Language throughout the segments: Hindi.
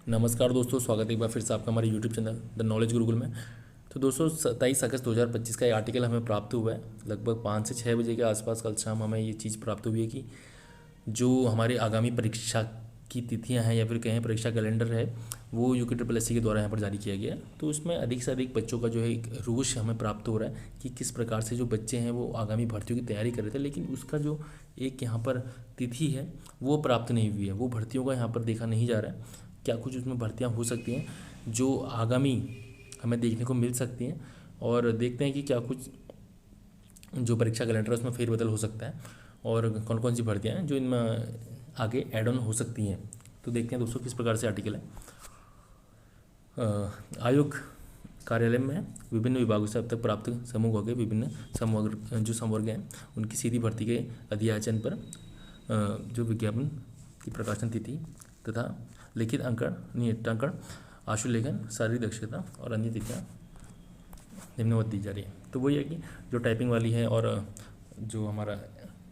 नमस्कार दोस्तों, स्वागत है एक बार फिर से आपका हमारे YouTube channel the knowledge Gurukul में। तो दोस्तों 27 अगस्त 2025 का ये आर्टिकल हमें प्राप्त हुआ है लगभग 5 से 6 बजे के आसपास। कल शाम हमें ये चीज़ प्राप्त हुई है कि जो हमारे आगामी परीक्षा की तिथियां हैं या फिर कहें परीक्षा कैलेंडर है, वो UKSSC के द्वारा यहाँ पर जारी किया गया है। तो उसमें अधिक से अधिक बच्चों का जो है एक रोष हमें प्राप्त हो रहा है कि किस प्रकार से जो बच्चे हैं वो आगामी भर्तियों की तैयारी कर रहे थे, लेकिन उसका जो एक यहाँ पर तिथि है वो प्राप्त नहीं हुई है। वो भर्तियों का यहाँ पर देखा नहीं जा रहा है क्या कुछ उसमें भर्तियाँ हो सकती हैं जो आगामी हमें देखने को मिल सकती हैं, और देखते हैं कि क्या कुछ जो परीक्षा कैलेंडर है उसमें फेरबदल हो सकता है और कौन कौन सी भर्तियाँ हैं जो इनमें आगे ऐड ऑन हो सकती हैं। तो देखते हैं दोस्तों किस प्रकार से आर्टिकल है। आयोग कार्यालय में विभिन्न विभागों से अब तक प्राप्त समूह के विभिन्न संवर्ग हैं उनकी सीधी भर्ती के अध्याचन पर जो विज्ञापन की प्रकाशन तिथि तथा लिखित अंकन, नियतांकन, आशुलेखन, शारीरिक दक्षता और अन्य तिथियाँ निम्नवत दी जा रही है। तो वही है कि जो टाइपिंग वाली है और जो हमारा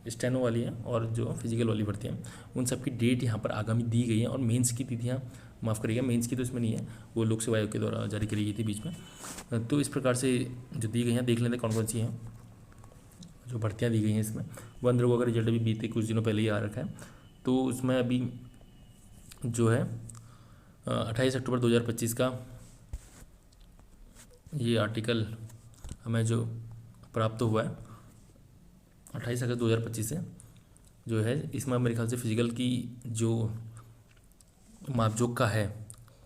स्टेनो वाली है और जो फिजिकल वाली भर्तियाँ उन सब की डेट यहाँ पर आगामी दी गई है। और मेंस की तिथियाँ माफ़ करिएगा, मेंस की तो इसमें नहीं है, वो लोक सेवा आयोग के द्वारा जारी करी गई थी बीच में। तो इस प्रकार से जो दी गई हैं देख लेते हैं कौन कौन सी हैं जो भर्तियाँ दी गई हैं इसमें। वन रोगों का रिजल्ट अभी बीते कुछ दिनों पहले ही आ रखा है। तो उसमें अभी जो है 28 अक्टूबर 2025 का ये आर्टिकल हमें जो प्राप्त हुआ है 28 अगस्त 2025 से जो है, इसमें मेरे ख्याल से फिजिकल की जो मापजोक का है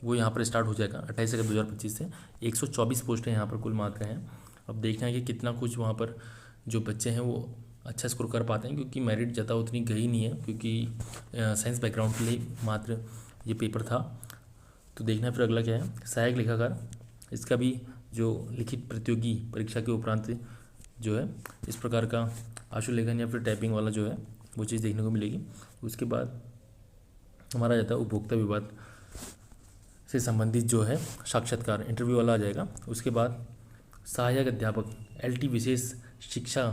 वो यहाँ पर स्टार्ट हो जाएगा 28 अगस्त 2025 से। 124 पोस्टें यहाँ पर कुल मात्र हैं। अब देखना है कि कितना कुछ वहाँ पर जो बच्चे हैं वो अच्छा स्कोर कर पाते हैं, क्योंकि मेरिट ज़्यादा उतनी गई नहीं है, क्योंकि साइंस बैकग्राउंड के लिए मात्र ये पेपर था। तो देखना फिर अगला क्या है। सहायक लेखाकार, इसका भी जो लिखित प्रतियोगी परीक्षा के उपरांत जो है इस प्रकार का आशुलेखन या फिर टाइपिंग वाला जो है वो चीज़ देखने को मिलेगी। उसके बाद हमारा जाता है उपभोक्ता विवाद से संबंधित जो है साक्षात्कार इंटरव्यू वाला आ जाएगा। उसके बाद सहायक अध्यापक LT विशेष शिक्षा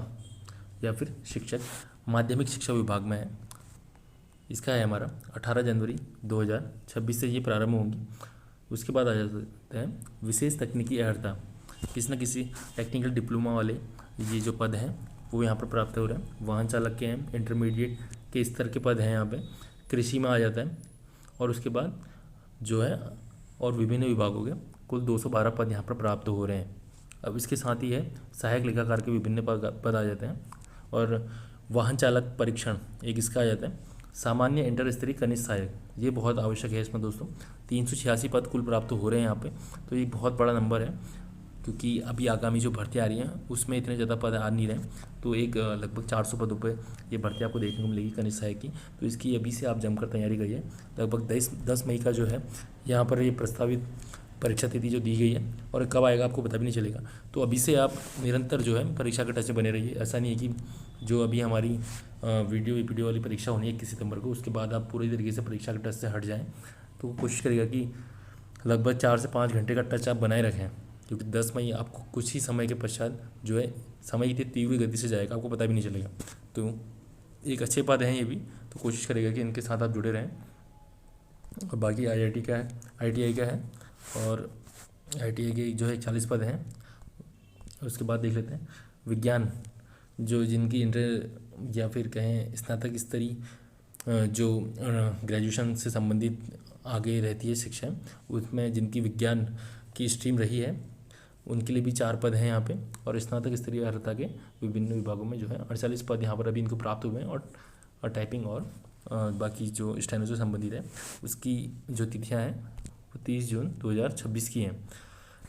या फिर शिक्षक माध्यमिक शिक्षा विभाग में है, इसका है हमारा 18 जनवरी 2026 से ये प्रारंभ होंगी। उसके बाद आ जाते हैं विशेष तकनीकी अर्हता, किसी न किसी टेक्निकल डिप्लोमा वाले ये जो पद हैं वो यहाँ पर प्राप्त हो रहे हैं। वाहन चालक के हैं, इंटरमीडिएट के स्तर के पद हैं यहाँ पे। कृषि में आ जाता है। और उसके बाद जो है और विभिन्न विभागों के कुल 212 पद यहाँ पर प्राप्त हो रहे हैं। अब इसके साथ ही है सहायक लेखाकार के विभिन्न पद आ जाते हैं। और वाहन चालक परीक्षण एक इसका आ जाता है। सामान्य इंटर स्तरीय कनिष्ठ सहायक, ये बहुत आवश्यक है इसमें दोस्तों। 386 पद कुल प्राप्त हो रहे हैं यहाँ पे। तो ये बहुत बड़ा नंबर है, क्योंकि अभी आगामी जो भर्तियाँ आ रही हैं उसमें इतने ज़्यादा पद आ नहीं रहे। तो एक लगभग 400 पदों पे ये भर्ती आपको देखने को मिलेगी कनिष्ठ सहायक की। तो इसकी अभी से आप जमकर तैयारी करिए। लगभग 10 मई का जो है यहाँ पर ये प्रस्तावित परीक्षा तिथि जो दी गई है, और कब आएगा आपको पता भी नहीं चलेगा। तो अभी से आप निरंतर जो है परीक्षा के टच में बने रहिए। ऐसा नहीं है कि जो अभी हमारी वीडियो वाली परीक्षा होनी है 21 सितंबर को, उसके बाद आप पूरी तरीके से परीक्षा के टच से हट जाएँ। तो कोशिश करिएगा कि लगभग 4 से 5 घंटे का टच आप बनाए रखें, क्योंकि 10 मई आपको कुछ ही समय के पश्चात जो है समय इतनी तीव्र गति से जाएगा आपको पता भी नहीं चलेगा। तो एक अच्छे पद हैं ये भी, तो कोशिश करेगा कि इनके साथ आप जुड़े रहें। और बाकी IIT का है, ITI का है, और ITI के जो है 41 पद हैं। उसके बाद देख लेते हैं विज्ञान, जो जिनकी इंटर या फिर कहें स्नातक स्तरीय जो ग्रेजुएशन से संबंधित आगे रहती है शिक्षा, उसमें जिनकी विज्ञान की स्ट्रीम रही है उनके लिए भी 4 पद हैं यहाँ पे। और स्नातक स्तरीय अर्हता के विभिन्न विभागों में जो है 48 पद यहाँ पर अभी इनको प्राप्त हुए हैं। और टाइपिंग और बाकी जो स्टेनो से संबंधित है उसकी जो तिथियाँ हैं वो 30 जून 2026 की हैं।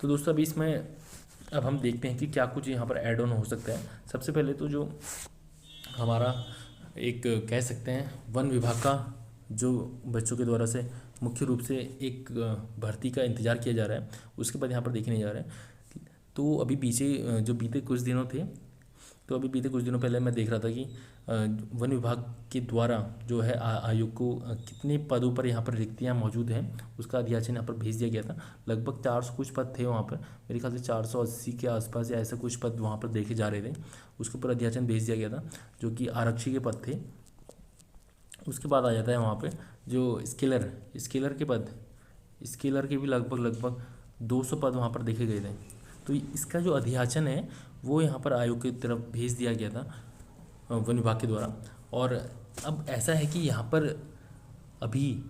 तो दोस्तों अभी इसमें अब हम देखते हैं कि क्या कुछ यहाँ पर ऐड ऑन हो सकता है। सबसे पहले तो जो हमारा एक कह सकते हैं वन विभाग का जो बच्चों के द्वारा से मुख्य रूप से एक भर्ती का इंतज़ार किया जा रहा है, उसके बाद यहाँ पर देखे नहीं जा रहा है। तो अभी बीते कुछ दिनों थे, तो अभी बीते कुछ दिनों पहले मैं देख रहा था कि वन विभाग के द्वारा जो है आयोग को कितने पदों पर यहाँ पर रिक्तियाँ मौजूद हैं उसका अध्याचन यहाँ पर भेज दिया गया था। लगभग 400 कुछ पद थे वहाँ पर, मेरे ख्याल से 480 के आसपास या ऐसे कुछ पद वहाँ पर देखे जा रहे थे। उसके ऊपर अध्याचन भेज दिया गया था जो कि आरक्षी के पद थे। उसके बाद आ जाता है वहाँ पर जो स्केलर के पद, स्केलर के भी लगभग 200 पद वहाँ पर देखे गए थे। तो इसका जो अधियाचन है वो यहाँ पर आयोग की तरफ भेज दिया गया था वन विभाग के द्वारा। और अब ऐसा है कि यहाँ पर अभी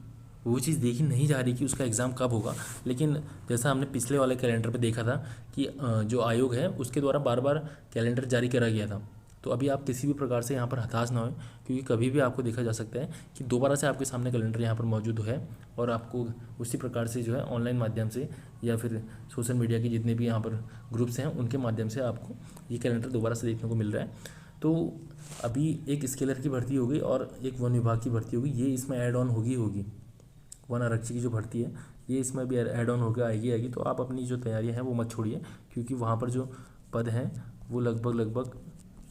वो चीज़ देखी नहीं जा रही कि उसका एग्ज़ाम कब होगा, लेकिन जैसा हमने पिछले वाले कैलेंडर पे देखा था कि जो आयोग है उसके द्वारा बार बार कैलेंडर जारी करा गया था। तो अभी आप किसी भी प्रकार से यहाँ पर हताश ना हों, क्योंकि कभी भी आपको देखा जा सकता है कि दोबारा से आपके सामने कैलेंडर यहाँ पर मौजूद है और आपको उसी प्रकार से जो है ऑनलाइन माध्यम से या फिर सोशल मीडिया के जितने भी यहाँ पर ग्रुप्स हैं उनके माध्यम से आपको ये कैलेंडर दोबारा से देखने को मिल रहा है। तो अभी एक स्केलर की भर्ती होगी और एक वन विभाग की भर्ती होगी, ये इसमें ऐड ऑन होगी। वन आरक्षी की जो भर्ती है ये इसमें भी ऐड ऑन होकर आएगी। तो आप अपनी जो तैयारियां हैं वो मत छोड़िए, क्योंकि वहाँ पर जो पद हैं वो लगभग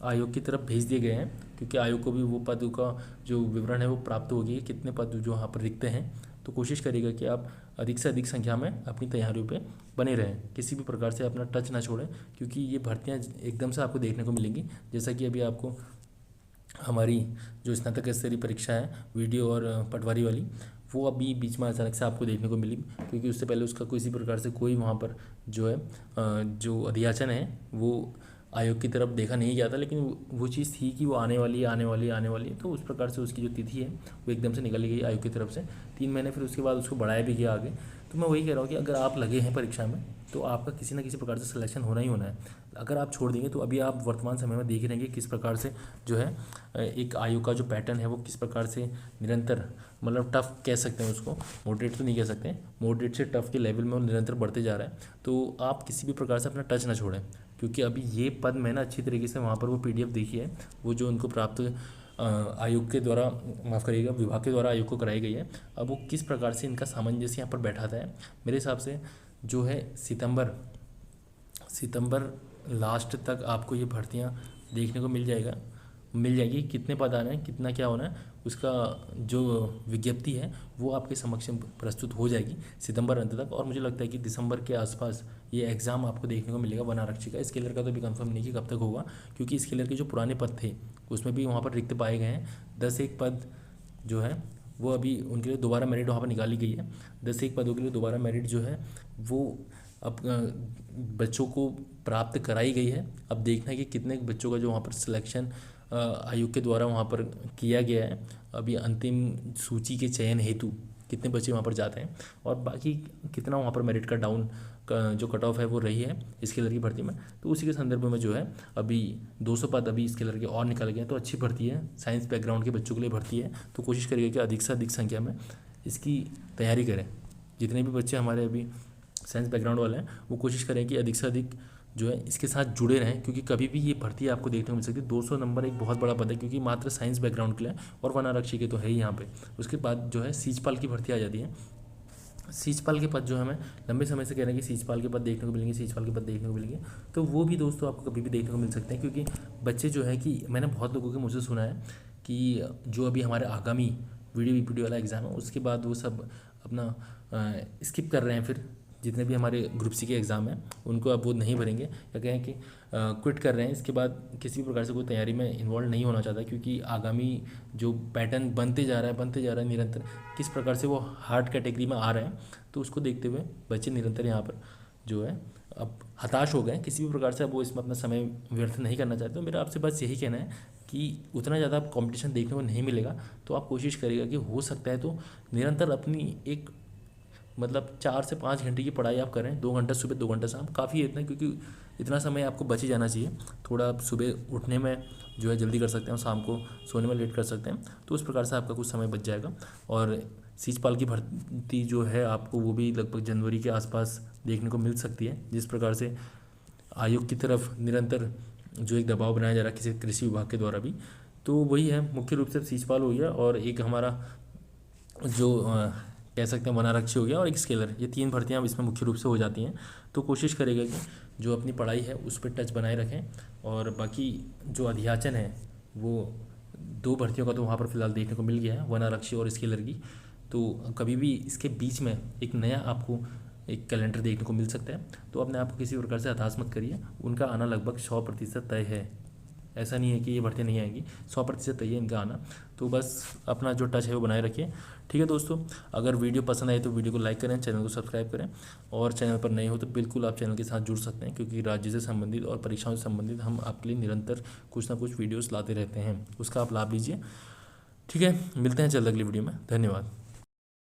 आयोग की तरफ भेज दिए गए हैं, क्योंकि आयोग को भी वो पद का जो विवरण है वो प्राप्त होगी कितने पद जो वहाँ पर रिक्त हैं। तो कोशिश करिएगा कि आप अधिक से अधिक संख्या में अपनी तैयारियों पे बने रहें, किसी भी प्रकार से अपना टच ना छोड़ें, क्योंकि ये भर्तियाँ एकदम से आपको देखने को मिलेंगी। जैसा कि अभी आपको हमारी जो स्नातक स्तरीय परीक्षा है वीडियो और पटवारी वाली, वो अभी बीच में अचानक से आपको देखने को मिली, क्योंकि उससे पहले उसका किसी प्रकार से कोई वहाँ पर जो है जो अधियाचन है वो आयोग की तरफ देखा नहीं गया था। लेकिन वो चीज़ थी कि वो आने वाली है, तो उस प्रकार से उसकी जो तिथि है वो एकदम से निकाली गई आयोग की तरफ से 3 महीने, फिर उसके बाद उसको बढ़ाया भी गया आगे। तो मैं वही कह रहा हूँ कि अगर आप लगे हैं परीक्षा में तो आपका किसी न किसी प्रकार से सिलेक्शन होना ही होना है। अगर आप छोड़ देंगे तो अभी आप वर्तमान समय में देख रहेंगे किस प्रकार से जो है एक आयोग का जो पैटर्न है वो किस प्रकार से निरंतर, मतलब टफ कह सकते हैं उसको, मॉडरेट तो नहीं कह सकते, मॉडरेट से टफ के लेवल में वो निरंतर बढ़ते जा रहा है। तो आप किसी भी प्रकार से अपना टच ना छोड़ें, क्योंकि अभी ये पद मैंने अच्छी तरीके से वहाँ पर वो PDF देखी है, वो जो उनको प्राप्त आयोग के द्वारा, माफ़ करिएगा विभाग के द्वारा आयोग को कराई गई है। अब वो किस प्रकार से इनका सामंजस्य यहाँ पर बैठाता है, मेरे हिसाब से जो है सितंबर लास्ट तक आपको ये भर्तियाँ देखने को मिल जाएगी। कितने पद आना है, कितना क्या होना है, उसका जो विज्ञप्ति है वो आपके समक्ष प्रस्तुत हो जाएगी सितंबर अंत तक। और मुझे लगता है कि दिसंबर के आसपास ये एग्ज़ाम आपको देखने को मिलेगा वन आरक्षी का। स्केलर का तो भी कंफर्म नहीं कि कब तक होगा, क्योंकि स्केलर के जो पुराने पद थे उसमें भी वहाँ पर रिक्त पाए गए हैं। 10 पद जो है वो अभी उनके लिए दोबारा मेरिट वहाँ पर निकाली गई है। 10 पदों के लिए दोबारा मेरिट जो है वो अब बच्चों को प्राप्त कराई गई है। अब देखना है कि कितने बच्चों का जो वहाँ पर सिलेक्शन आयोग के द्वारा वहाँ पर किया गया है। अभी अंतिम सूची के चयन हेतु कितने बच्चे वहाँ पर जाते हैं और बाकी कितना वहाँ पर मेरिट का डाउन का जो कट ऑफ है वो रही है स्केलर की भर्ती में। तो उसी के संदर्भ में जो है अभी 200 पद अभी स्केलर के और निकल गए हैं। तो अच्छी भर्ती है, साइंस बैकग्राउंड के बच्चों के लिए भर्ती है। तो कोशिश करिए कि अधिक से अधिक संख्या में इसकी तैयारी करें। जितने भी बच्चे हमारे अभी साइंस बैकग्राउंड वाले हैं वो कोशिश करें कि अधिक से अधिक जो है इसके साथ जुड़े रहें, क्योंकि कभी भी ये भर्ती आपको देखने को मिल सकती है। 200 नंबर एक बहुत बड़ा पद है, क्योंकि मात्र साइंस बैकग्राउंड के लिए और वन आरक्षी के तो है ही यहाँ पे। उसके बाद जो है सीजपाल की भर्ती आ जाती है। सीजपाल के पद जो हमें लंबे समय से कह रहे हैं कि सीजपाल के पद देखने को मिलेंगे, तो वो भी दोस्तों आपको कभी भी देखने को मिल सकते हैं। क्योंकि बच्चे जो है कि मैंने बहुत लोगों के मुझसे सुना है कि जो अभी हमारे आगामी वीडियो VPD वाला एग्ज़ाम है उसके बाद वो सब अपना स्किप कर रहे हैं, फिर जितने भी हमारे ग्रुप C के एग्ज़ाम हैं उनको अब वो नहीं भरेंगे, या कहें कि क्विट कर रहे हैं। इसके बाद किसी भी प्रकार से कोई तैयारी में इन्वॉल्व नहीं होना चाहता, क्योंकि आगामी जो पैटर्न बनते जा रहा है निरंतर, किस प्रकार से वो हार्ड कैटेगरी में आ रहे हैं, तो उसको देखते हुए बच्चे निरंतर यहाँ पर जो है अब हताश हो गए। किसी भी प्रकार से अब वो इसमें अपना समय व्यर्थ नहीं करना चाहते। तो मेरा आपसे बस यही कहना है कि उतना ज़्यादा कंपटीशन देखने को नहीं मिलेगा, तो आप कोशिश करिएगा कि हो सकता है तो निरंतर अपनी एक मतलब 4 से 5 घंटे की पढ़ाई आप करें, 2 घंटा सुबह 2 घंटा शाम, काफ़ी है इतना, क्योंकि इतना समय आपको बच ही जाना चाहिए। थोड़ा आप सुबह उठने में जो है जल्दी कर सकते हैं, शाम को सोने में लेट कर सकते हैं, तो उस प्रकार से आपका कुछ समय बच जाएगा। और सीजपाल की भर्ती जो है आपको वो भी लगभग जनवरी के आसपास देखने को मिल सकती है। जिस प्रकार से आयोग की तरफ निरंतर जो एक दबाव बनाया जा रहा है किसी कृषि विभाग के द्वारा भी, तो वही है मुख्य रूप से सीजपाल हो गया और एक हमारा जो कह सकते हैं वन आरक्षी हो गया और एक स्केलर, ये 3 भर्तियाँ इसमें मुख्य रूप से हो जाती हैं। तो कोशिश करेगा कि जो अपनी पढ़ाई है उस पर टच बनाए रखें, और बाकी जो अधियाचन है वो 2 भर्तियों का तो वहाँ पर फिलहाल देखने को मिल गया है, वन आरक्षी और स्केलर की। तो कभी भी इसके बीच में एक नया आपको एक कैलेंडर देखने को मिल सकता है। तो अपने आप को किसी प्रकार से हताश मत करिए, उनका आना लगभग 100% तय है। ऐसा नहीं है कि ये भर्तियाँ नहीं आएंगी, 100% तय है इनका आना। तो बस अपना जो टच है वो बनाए रखिए। ठीक है दोस्तों, अगर वीडियो पसंद आए तो वीडियो को लाइक करें, चैनल को सब्सक्राइब करें, और चैनल पर नए हो तो बिल्कुल आप चैनल के साथ जुड़ सकते हैं, क्योंकि राज्य से संबंधित और परीक्षाओं से संबंधित हम आपके लिए निरंतर कुछ ना कुछ वीडियोस लाते रहते हैं, उसका आप लाभ लीजिए। ठीक है, मिलते हैं जल्द अगली वीडियो में। धन्यवाद।